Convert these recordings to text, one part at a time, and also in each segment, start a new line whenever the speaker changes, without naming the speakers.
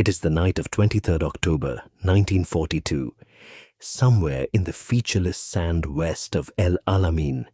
It is the night of 23rd October 1942, somewhere in the featureless sand west of El Alamein,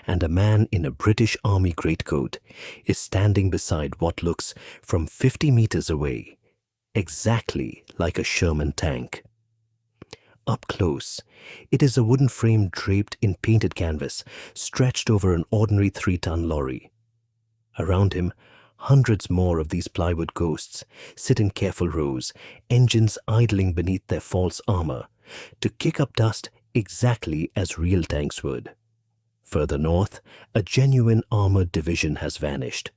and a man in a British Army greatcoat is standing beside what looks from 50 meters away, exactly like a Sherman tank. Up close, it is a wooden frame draped in painted canvas, stretched over an ordinary 3-ton lorry. Around him, hundreds more of these plywood ghosts sit in careful rows, engines idling beneath their false armor, to kick up dust exactly as real tanks would. Further north, a genuine armored division has vanished.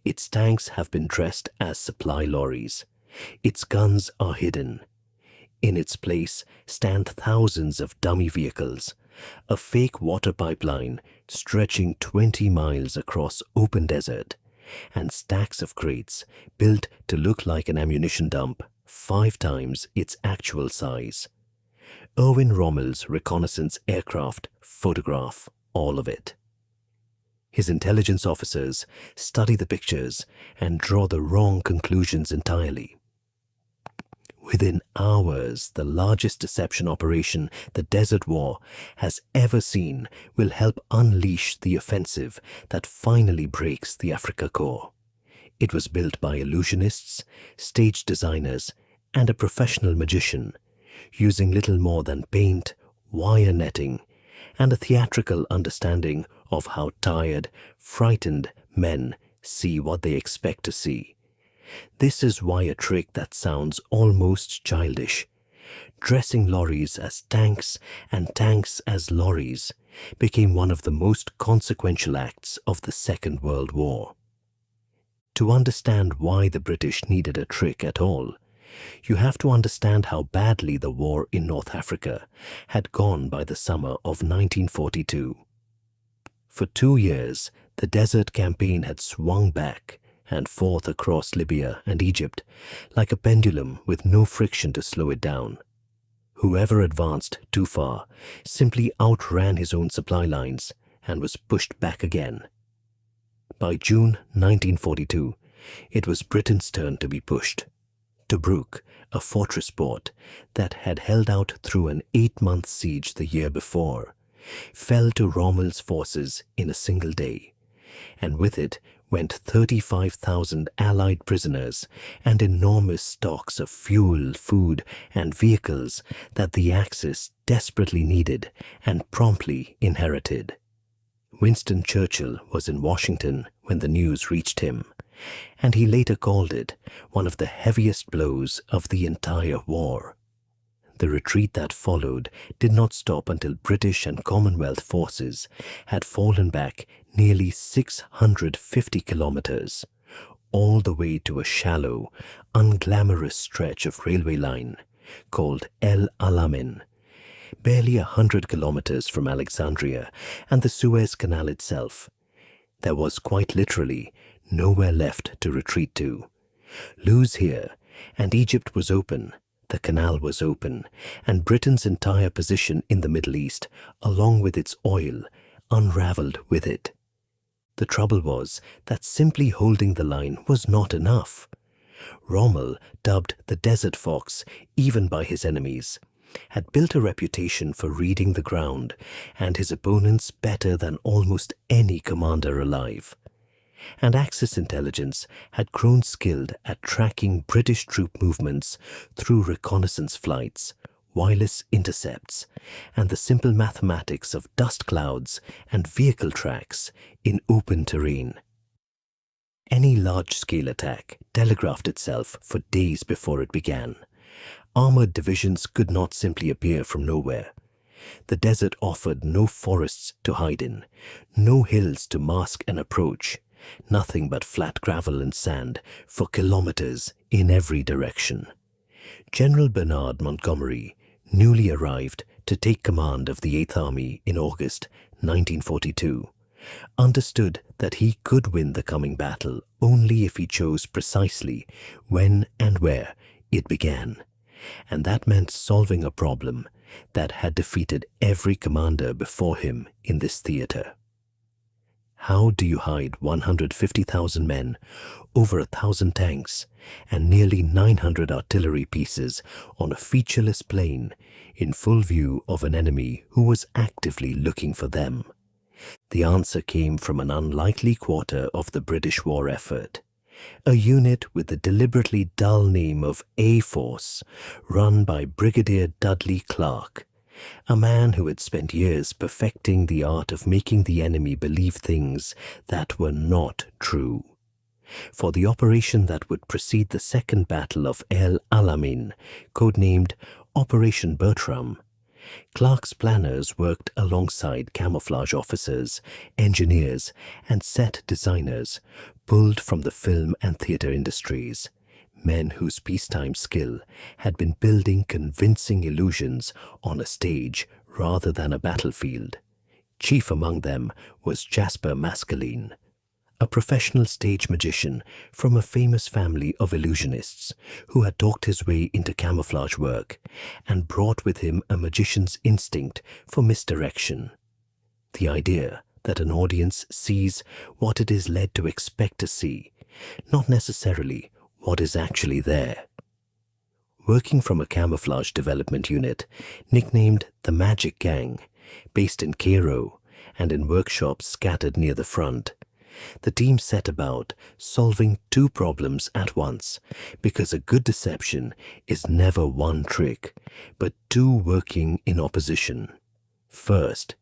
Its tanks have been dressed as supply lorries. Its guns are hidden. In its place stand thousands of dummy vehicles, a fake water pipeline stretching 20 miles across open desert, and stacks of crates built to look like an ammunition dump 5 times its actual size. Rommel's reconnaissance aircraft photograph all of it. His intelligence officers study the pictures and draw the wrong conclusions entirely. Within hours, the largest deception operation the Desert War has ever seen will help unleash the offensive that finally breaks the Afrika Korps. It was built by illusionists, stage designers, and a professional magician, using little more than paint, wire netting, and a theatrical understanding of how tired, frightened men see what they expect to see. This is why a trick that sounds almost childish, dressing lorries as tanks and tanks as lorries, became one of the most consequential acts of the Second World War. To understand why the British needed a trick at all, you have to understand how badly the war in North Africa had gone by the summer of 1942. For 2 years, the Desert Campaign had swung back and forth across Libya and Egypt like a pendulum with no friction to slow it down. Whoever advanced too far simply outran his own supply lines and was pushed back again. By June 1942, it was Britain's turn to be pushed. Tobruk, a fortress port that had held out through an 8-month siege the year before, fell to Rommel's forces in a single day, and with it went 35,000 Allied prisoners and enormous stocks of fuel, food, and vehicles that the Axis desperately needed and promptly inherited. Winston Churchill was in Washington when the news reached him, and he later called it one of the heaviest blows of the entire war. The retreat that followed did not stop until British and Commonwealth forces had fallen back nearly 650 kilometers, all the way to a shallow, unglamorous stretch of railway line called El Alamein, barely 100 kilometers from Alexandria and the Suez Canal itself. There was quite literally nowhere left to retreat to. Lose here, and Egypt was open, the canal was open, and Britain's entire position in the Middle East, along with its oil, unraveled with it. The trouble was that simply holding the line was not enough. Rommel, dubbed the Desert Fox even by his enemies, had built a reputation for reading the ground and his opponents better than almost any commander alive. And Axis intelligence had grown skilled at tracking British troop movements through reconnaissance flights, wireless intercepts, and the simple mathematics of dust clouds and vehicle tracks in open terrain. Any large-scale attack telegraphed itself for days before it began. Armored divisions could not simply appear from nowhere. The desert offered no forests to hide in, no hills to mask an approach, nothing but flat gravel and sand for kilometers in every direction. General Bernard Montgomery, newly arrived to take command of the 8th Army in August 1942, understood that he could win the coming battle only if he chose precisely when and where it began, and that meant solving a problem that had defeated every commander before him in this theater. How do you hide 150,000 men, over 1,000 tanks, and nearly 900 artillery pieces on a featureless plain in full view of an enemy who was actively looking for them? The answer came from an unlikely quarter of the British war effort, a unit with the deliberately dull name of A-Force, run by Brigadier Dudley Clark, a man who had spent years perfecting the art of making the enemy believe things that were not true. For the operation that would precede the Second Battle of El Alamein, codenamed Operation Bertram, Clark's planners worked alongside camouflage officers, engineers, and set designers pulled from the film and theater industries, men whose peacetime skill had been building convincing illusions on a stage rather than a battlefield. Chief among them was Jasper Maskelyne, a professional stage magician from a famous family of illusionists who had talked his way into camouflage work and brought with him a magician's instinct for misdirection. The idea that an audience sees what it is led to expect to see, not necessarily what is actually there. Working from a camouflage development unit nicknamed the Magic Gang, based in Cairo and in workshops scattered near the front, the team set about solving two problems at once, because a good deception is never one trick, but two working in opposition. First,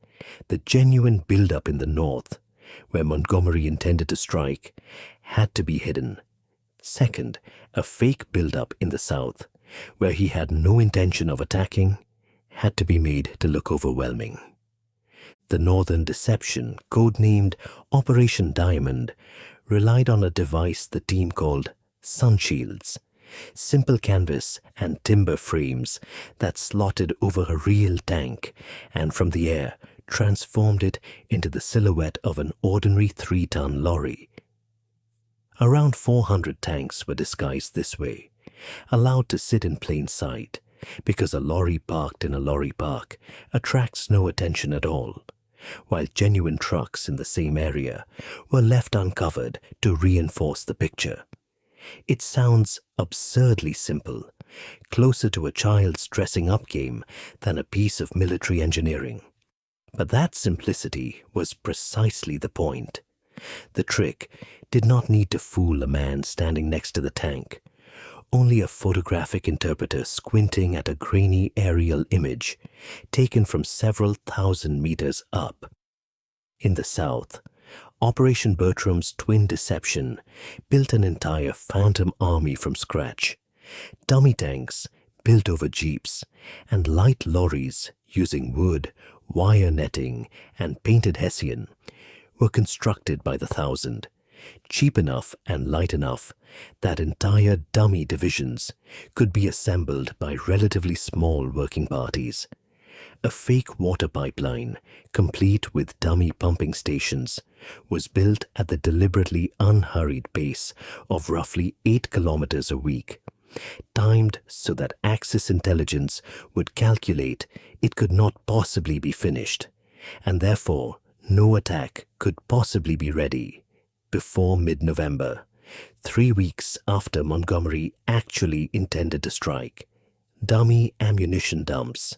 the genuine build-up in the north, where Montgomery intended to strike, had to be hidden. Second, a fake build-up in the south, where he had no intention of attacking, had to be made to look overwhelming. The northern deception, codenamed Operation Diamond, relied on a device the team called sunshields, simple canvas and timber frames that slotted over a real tank and from the air transformed it into the silhouette of an ordinary 3-ton lorry. Around 400 tanks were disguised this way, allowed to sit in plain sight, because a lorry parked in a lorry park attracts no attention at all, while genuine trucks in the same area were left uncovered to reinforce the picture. It sounds absurdly simple, closer to a child's dressing-up game than a piece of military engineering. But that simplicity was precisely the point. The trick did not need to fool a man standing next to the tank. Only a photographic interpreter squinting at a grainy aerial image taken from several thousand meters up. In the south, Operation Bertram's twin deception built an entire phantom army from scratch. Dummy tanks built over jeeps and light lorries using wood, wire netting, and painted hessian were constructed by the thousand, cheap enough and light enough that entire dummy divisions could be assembled by relatively small working parties. A fake water pipeline, complete with dummy pumping stations, was built at the deliberately unhurried pace of roughly 8 kilometers a week, timed so that Axis intelligence would calculate it could not possibly be finished, and therefore no attack could possibly be ready before mid-November, 3 weeks after Montgomery actually intended to strike. Dummy ammunition dumps,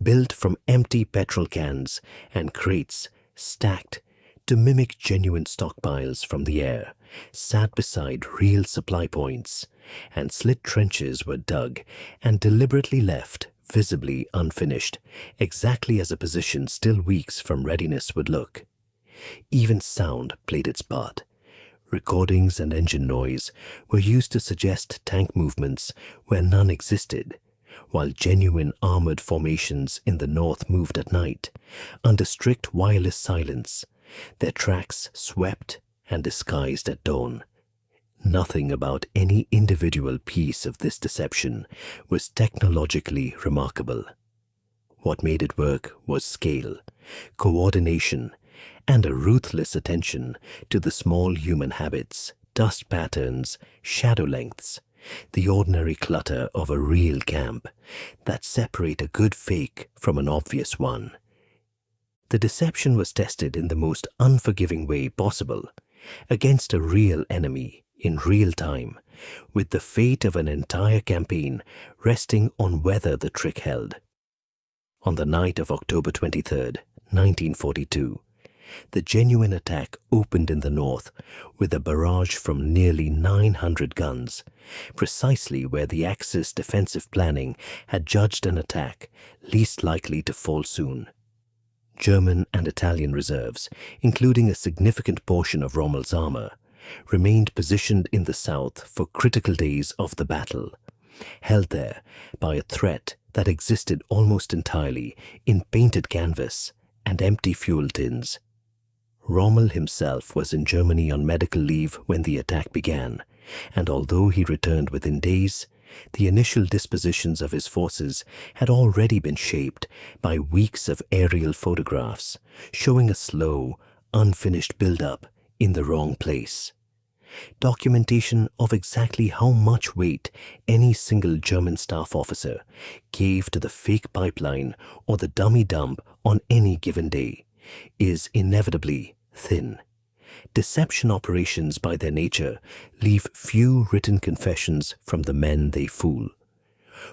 built from empty petrol cans and crates stacked to mimic genuine stockpiles from the air, sat beside real supply points, and slit trenches were dug and deliberately left visibly unfinished, exactly as a position still weeks from readiness would look. Even sound played its part. Recordings and engine noise were used to suggest tank movements where none existed, while genuine armored formations in the north moved at night, under strict wireless silence, their tracks swept and disguised at dawn. Nothing about any individual piece of this deception was technologically remarkable. What made it work was scale, coordination, and a ruthless attention to the small human habits, dust patterns, shadow lengths, the ordinary clutter of a real camp that separate a good fake from an obvious one. The deception was tested in the most unforgiving way possible, against a real enemy in real time, with the fate of an entire campaign resting on whether the trick held. On the night of October 23rd, 1942, the genuine attack opened in the north with a barrage from nearly 900 guns, precisely where the Axis defensive planning had judged an attack least likely to fall soon. German and Italian reserves, including a significant portion of Rommel's armor, remained positioned in the south for critical days of the battle, held there by a threat that existed almost entirely in painted canvas and empty fuel tins. Rommel himself was in Germany on medical leave when the attack began, and although he returned within days, the initial dispositions of his forces had already been shaped by weeks of aerial photographs showing a slow, unfinished build-up in the wrong place. Documentation of exactly how much weight any single German staff officer gave to the fake pipeline or the dummy dump on any given day is inevitably thin. Deception operations by their nature leave few written confessions from the men they fool.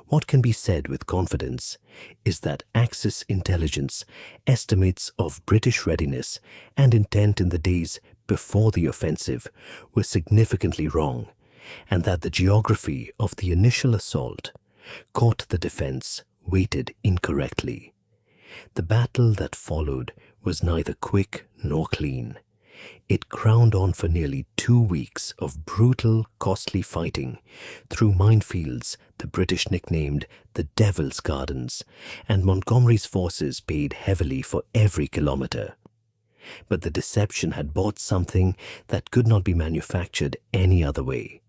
What can be said with confidence is that Axis intelligence estimates of British readiness and intent in the days before the offensive were significantly wrong, and that the geography of the initial assault caught the defense weighted incorrectly. The battle that followed was neither quick nor clean. It crowned on for nearly 2 weeks of brutal, costly fighting through minefields the British nicknamed the Devil's Gardens, and Montgomery's forces paid heavily for every kilometer. But the deception had bought something that could not be manufactured any other way: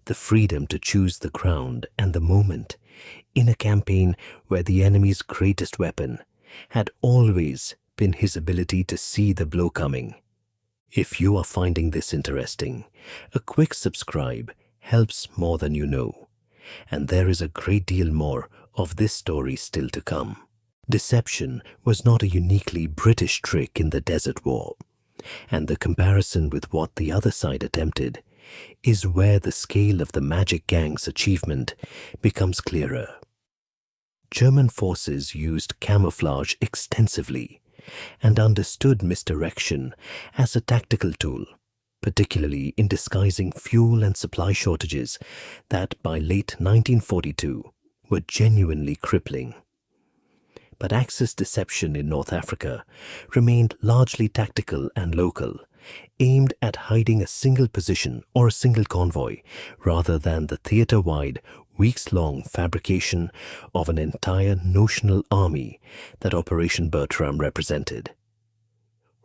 the freedom to choose the ground and the moment, in a campaign where the enemy's greatest weapon had always been his ability to see the blow coming. If you are finding this interesting, a quick subscribe helps more than you know, and there is a great deal more of this story still to come. Deception was not a uniquely British trick in the Desert War, and the comparison with what the other side attempted is where the scale of the Magic Gang's achievement becomes clearer. German forces used camouflage extensively and understood misdirection as a tactical tool, particularly in disguising fuel and supply shortages that by late 1942 were genuinely crippling. But Axis deception in North Africa remained largely tactical and local, aimed at hiding a single position or a single convoy rather than the theater-wide, weeks-long fabrication of an entire notional army that Operation Bertram represented.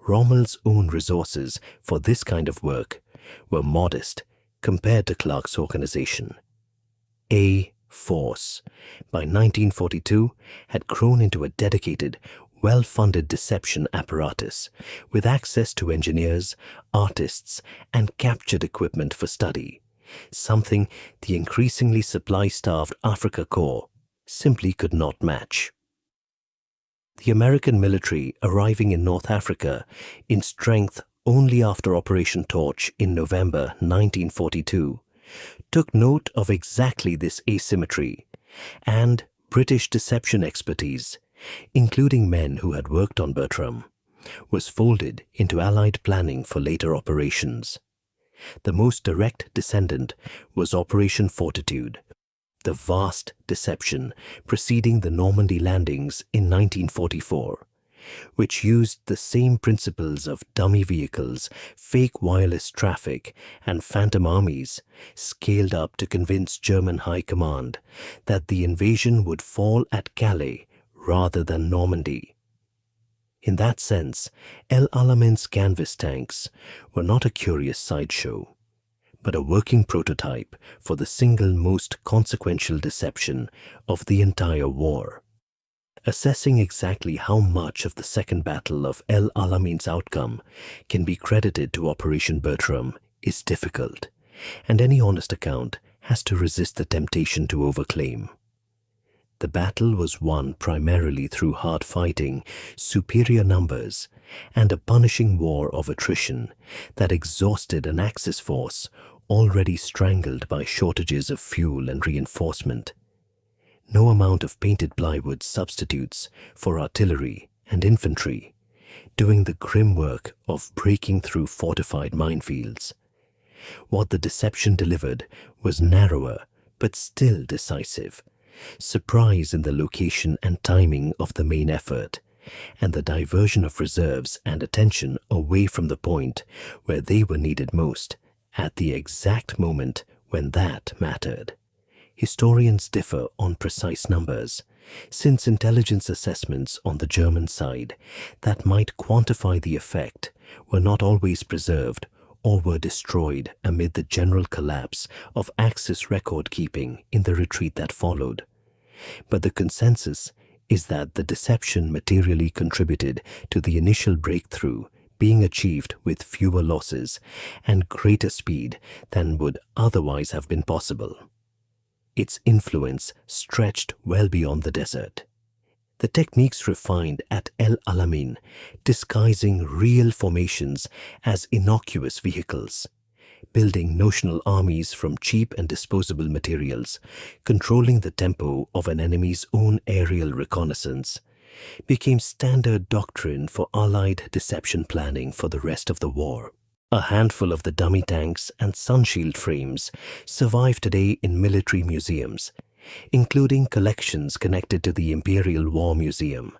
Rommel's own resources for this kind of work were modest compared to Clark's organization. A force, by 1942, had grown into a dedicated, well-funded deception apparatus with access to engineers, artists, and captured equipment for study, something the increasingly supply-starved Africa Corps simply could not match. The American military arriving in North Africa in strength only after Operation Torch in November 1942 took note of exactly this asymmetry, and British deception expertise, including men who had worked on Bertram, was folded into Allied planning for later operations. The most direct descendant was Operation Fortitude, the vast deception preceding the Normandy landings in 1944, which used the same principles of dummy vehicles, fake wireless traffic, and phantom armies, scaled up to convince German high command that the invasion would fall at Calais rather than Normandy. In that sense, El Alamain's canvas tanks were not a curious sideshow, but a working prototype for the single most consequential deception of the entire war. Assessing exactly how much of the Second Battle of El Alamain's outcome can be credited to Operation Bertram is difficult, and any honest account has to resist the temptation to overclaim. The battle was won primarily through hard fighting, superior numbers, and a punishing war of attrition that exhausted an Axis force already strangled by shortages of fuel and reinforcement. No amount of painted plywood substitutes for artillery and infantry, doing the grim work of breaking through fortified minefields. What the deception delivered was narrower but still decisive. Surprise in the location and timing of the main effort, and the diversion of reserves and attention away from the point where they were needed most, at the exact moment when that mattered. Historians differ on precise numbers, since intelligence assessments on the German side that might quantify the effect were not always preserved or were destroyed amid the general collapse of Axis record-keeping in the retreat that followed. But the consensus is that the deception materially contributed to the initial breakthrough being achieved with fewer losses and greater speed than would otherwise have been possible. Its influence stretched well beyond the desert. The techniques refined at El Alamein, disguising real formations as innocuous vehicles, building notional armies from cheap and disposable materials, controlling the tempo of an enemy's own aerial reconnaissance, became standard doctrine for Allied deception planning for the rest of the war. A handful of the dummy tanks and sunshield frames survive today in military museums, including collections connected to the Imperial War Museum.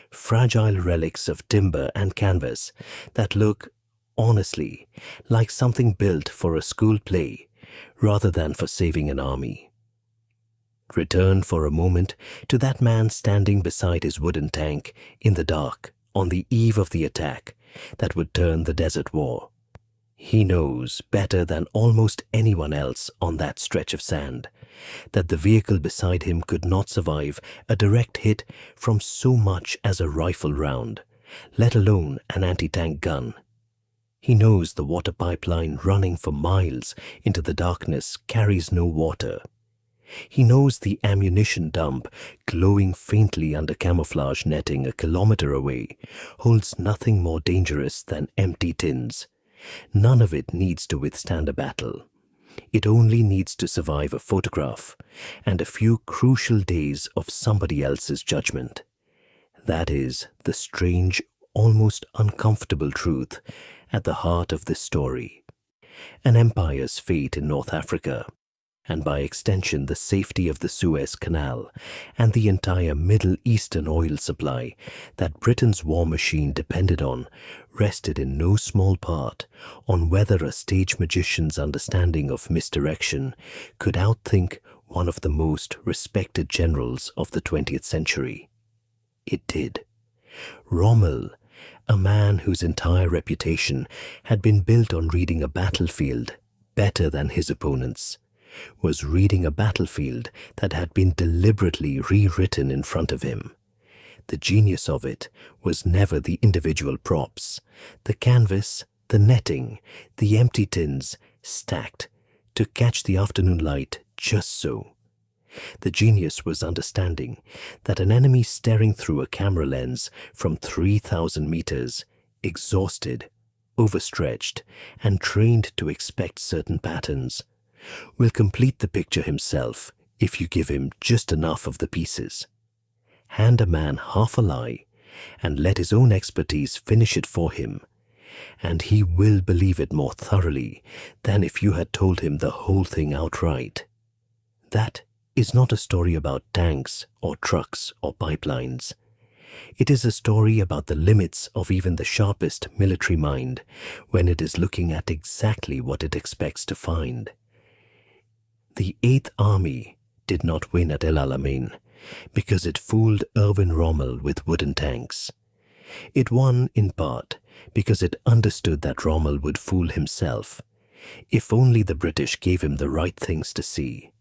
Fragile relics of timber and canvas that look, honestly, like something built for a school play rather than for saving an army. Return for a moment to that man standing beside his wooden tank in the dark on the eve of the attack that would turn the desert war. He knows better than almost anyone else on that stretch of sand that the vehicle beside him could not survive a direct hit from so much as a rifle round, let alone an anti-tank gun. He knows the water pipeline running for miles into the darkness carries no water. He knows the ammunition dump, glowing faintly under camouflage netting a kilometer away, holds nothing more dangerous than empty tins. None of it needs to withstand a battle. It only needs to survive a photograph and a few crucial days of somebody else's judgment. That is the strange, almost uncomfortable truth at the heart of this story. An empire's fate in North Africa, and by extension the safety of the Suez Canal and the entire Middle Eastern oil supply that Britain's war machine depended on, rested in no small part on whether a stage magician's understanding of misdirection could outthink one of the most respected generals of the 20th century. It did. Rommel, a man whose entire reputation had been built on reading a battlefield better than his opponents, was reading a battlefield that had been deliberately rewritten in front of him. The genius of it was never the individual props, the canvas, the netting, the empty tins stacked to catch the afternoon light just so. The genius was understanding that an enemy staring through a camera lens from 3,000 meters, exhausted, overstretched, and trained to expect certain patterns, will complete the picture himself if you give him just enough of the pieces. Hand a man half a lie and let his own expertise finish it for him, and he will believe it more thoroughly than if you had told him the whole thing outright. That is not a story about tanks or trucks or pipelines. It is a story about the limits of even the sharpest military mind when it is looking at exactly what it expects to find. The 8th Army did not win at El Alamein because it fooled Erwin Rommel with wooden tanks. It won in part because it understood that Rommel would fool himself, if only the British gave him the right things to see.